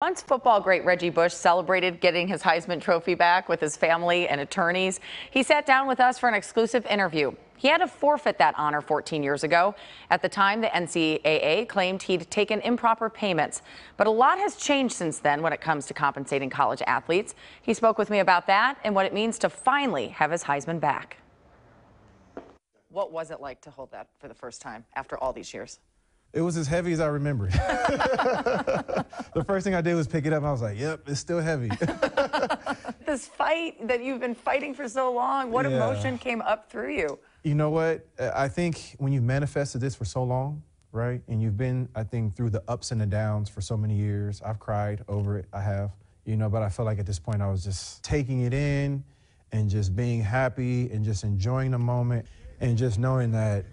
Once football great Reggie Bush celebrated getting his Heisman Trophy back with his family and attorneys, he sat down with us for an exclusive interview. He had to forfeit that honor 14 years ago. At the time, the NCAA claimed he'd taken improper payments. But a lot has changed since then when it comes to compensating college athletes. He spoke with me about that and what it means to finally have his Heisman back. What was it like to hold that for the first time after all these years? It was as heavy as I remembered. The first thing I did was pick it up, and I was like, yep, it's still heavy. This fight that you've been fighting for so long, what emotion came up through you? You know what? I think when you've manifested this for so long, right, and you've been, I think, through the ups and the downs for so many years, I've cried over it, I have, but I felt like at this point I was just taking it in and just being happy and just enjoying the moment and just knowing that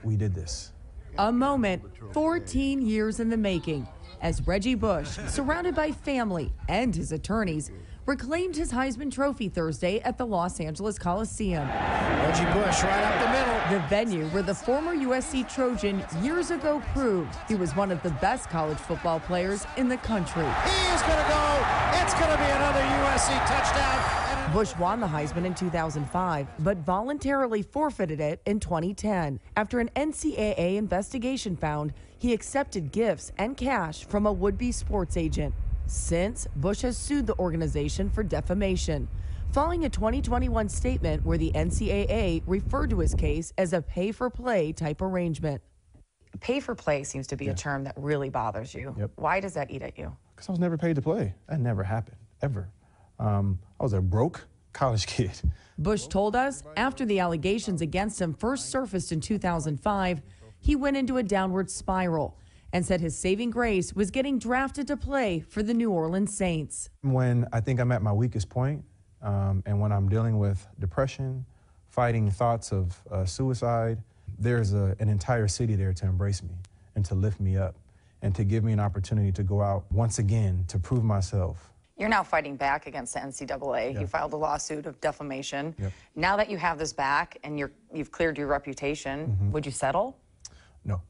we did this. A moment 14 years in the making as Reggie Bush, surrounded by family and his attorneys, reclaimed his Heisman Trophy Thursday at the Los Angeles Coliseum. Reggie Bush right up the middle. The venue where the former USC Trojan years ago proved he was one of the best college football players in the country. He is going to go. It's going to be another USC touchdown. Bush won the Heisman in 2005, but voluntarily forfeited it in 2010 after an NCAA investigation found he accepted gifts and cash from a would-be sports agent. Since, Bush has sued the organization for defamation, following a 2021 statement where the NCAA referred to his case as a pay-for-play type arrangement. Pay-for-play seems to be a term that really bothers you. Yep. Why does that eat at you? Because I was never paid to play. That never happened, ever. I was a broke college kid. Bush told us after the allegations against him first surfaced in 2005, he went into a downward spiral and said his saving grace was getting drafted to play for the New Orleans Saints. When I think I'm at my weakest point, and when I'm dealing with depression, fighting thoughts of suicide, there's an entire city there to embrace me and to lift me up and to give me an opportunity to go out once again to prove myself. You're now fighting back against the NCAA. Yep. You filed a lawsuit of defamation. Yep. Now that you have this back and you've cleared your reputation, would you settle? No.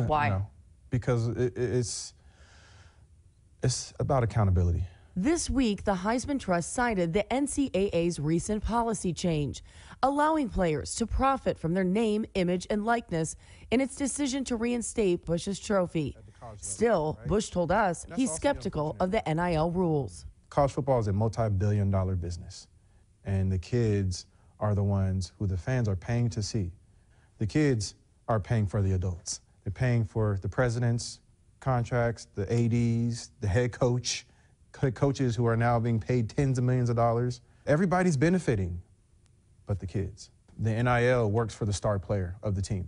Why? No. Because it's about accountability. This week, the Heisman Trust cited the NCAA's recent policy change, allowing players to profit from their name, image, and likeness in its decision to reinstate Bush's trophy. Still, Bush told us he's skeptical of the NIL rules. College football is a multi-billion-dollar business, and the kids are the ones who the fans are paying to see. The kids are paying for the adults. They're paying for the president's contracts, the ADs, the head coach, coaches who are now being paid tens of millions of dollars. Everybody's benefiting but the kids. The NIL works for the star player of the team.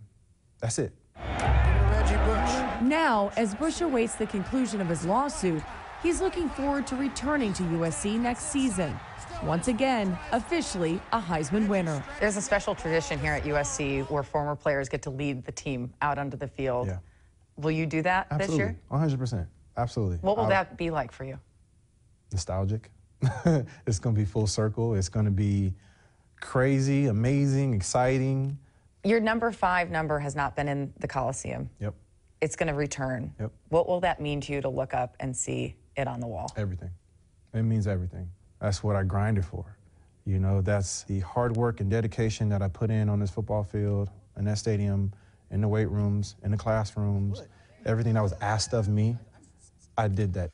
That's it. Reggie Bush. Now, as Bush awaits the conclusion of his lawsuit, he's looking forward to returning to USC next season. Once again, officially a Heisman winner. There's a special tradition here at USC where former players get to lead the team out onto the field. Yeah. Will you do that this year? 100%. Absolutely. What will that be like for you? Nostalgic. It's going to be full circle. It's going to be crazy, amazing, exciting. Your number 5 number has not been in the Coliseum. Yep. It's going to return. Yep. What will that mean to you to look up and see it on the wall? Everything. It means everything. That's what I grinded for. That's the hard work and dedication that I put in on this football field, in that stadium, in the weight rooms, in the classrooms, everything that was asked of me, I did that.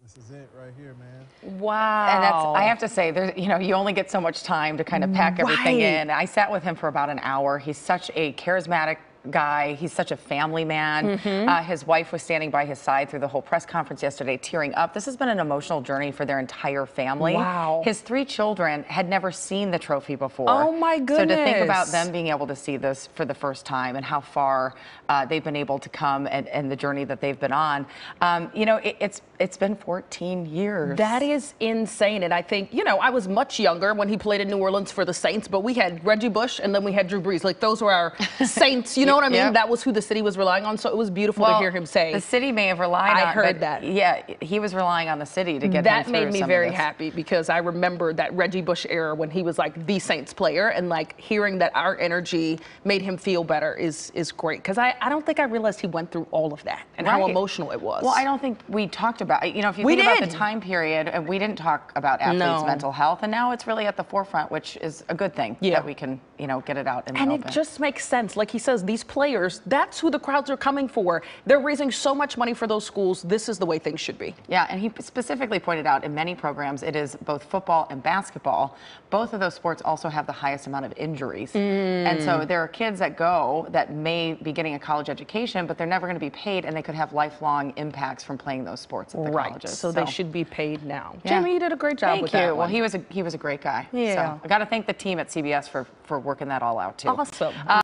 This is it right here, man. Wow. And I have to say, you only get so much time to kind of pack everything in. I sat with him for about an hour. He's such a charismatic guy. He's such a family man. His wife was standing by his side through the whole press conference yesterday, tearing up. This has been an emotional journey for their entire family. Wow. His 3 children had never seen the trophy before. Oh my goodness. So to think about them being able to see this for the first time and how far they've been able to come and the journey that they've been on, it's been 14 years. That is insane. And I think, I was much younger when he played in New Orleans for the Saints, but we had Reggie Bush and then we had Drew Brees. Like, those were our Saints, know what I mean? Yep. That was who the city was relying on. So it was beautiful to hear him say. The city may have relied on. I heard but that. Yeah, he was relying on the city to get that him through made me some very of this. happy because I remember that Reggie Bush era when he was like the Saints player, and like hearing that our energy made him feel better is great, because I don't think I realized he went through all of that and how Right. emotional it was. Well, I don't think we talked about, if you We think about did. the time period, we didn't talk about athletes' No. mental health, and now it's really at the forefront, which is a good thing that we can, get it out in the And open. it just makes sense. Like he says, these players, that's who the crowds are coming for. They're raising so much money for those schools. This is the way things should be. Yeah, and he specifically pointed out in many programs it is both football and basketball. Both of those sports also have the highest amount of injuries. And so there are kids that go that may be getting a college education, but they're never going to be paid, and they could have lifelong impacts from playing those sports at the colleges. So they should be paid now. Yeah. Jamie, you did a great job with that. Thank you. Well, one. he was a great guy. Yeah. So I got to thank the team at CBS for working that all out too. Awesome.